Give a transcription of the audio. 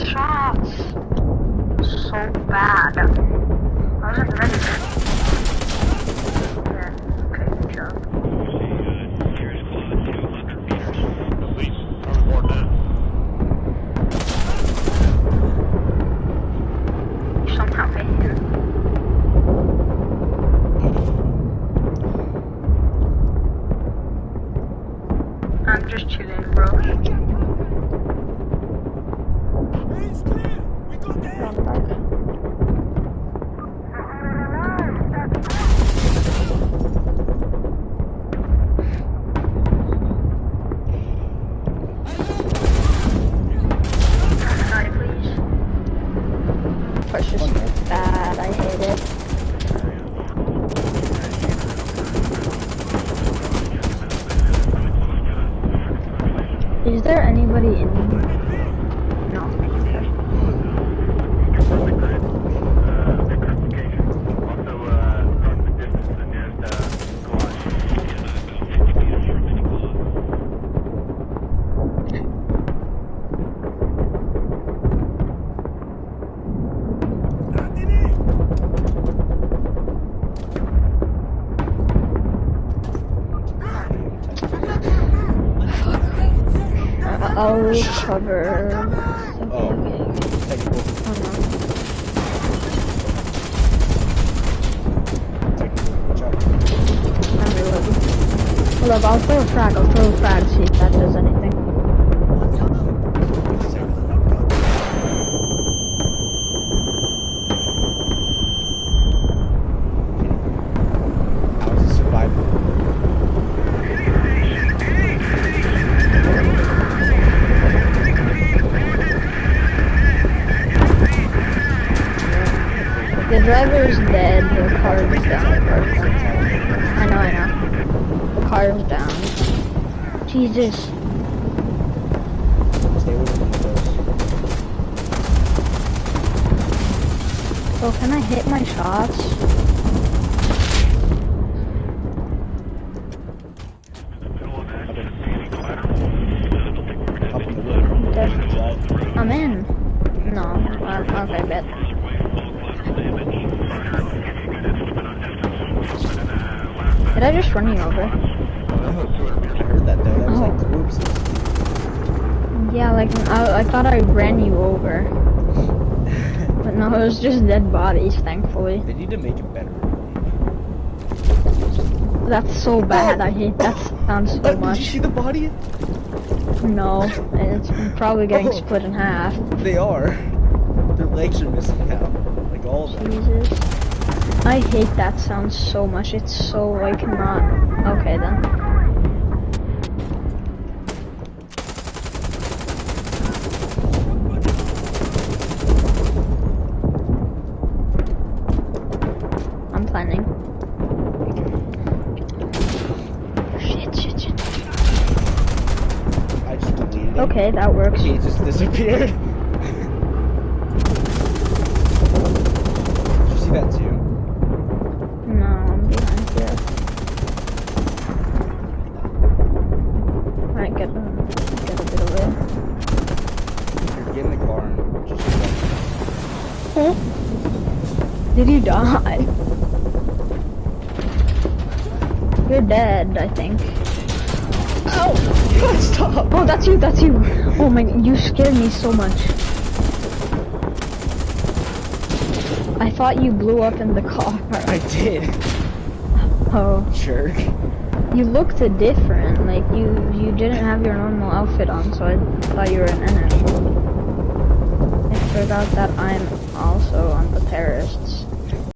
shots. So bad. I wasn't ready for it. Yeah, okay, good job. You somehow made it. I'm just chilling, bro. Push is bad, I hate it. Is there anybody in here? No. Okay. I'll cover. Oh, technical. Oh no. Watch out. I'm reloading. Hold up, I'll throw a frag, see if that does anything. How is the survival? The driver's dead, the car's down. I know. The car's down. Jesus. Stay with the windows. So can I hit my shots? Up in the window. Okay. Drive. I'm in. No. Okay, bet. Did I just run you over? I heard that though. That was like oopsies. Yeah, like I thought I ran you over. But no, it was just dead bodies, thankfully. They need to make it better. That's so bad. I hate that sound so Did much. you see the body? No, it's probably getting split in half. They are. Their legs are missing now. Like all of them. Jesus. I hate that sound so much. It's so like not. Okay then. I'm planning. Shit. I just deleted it. Okay, that works. He just disappeared. Did you see that too? No, I'm behind here. Alright, get a bit away. Here, get in the car and just Huh? Did you die? You're dead, I think. Ow! Stop! Oh, that's you. Oh my, you scared me so much. I thought you blew up in the car. I did. Oh. Jerk. You looked different, like you didn't have your normal outfit on, so I thought you were an enemy. I forgot that I'm also on the terrorist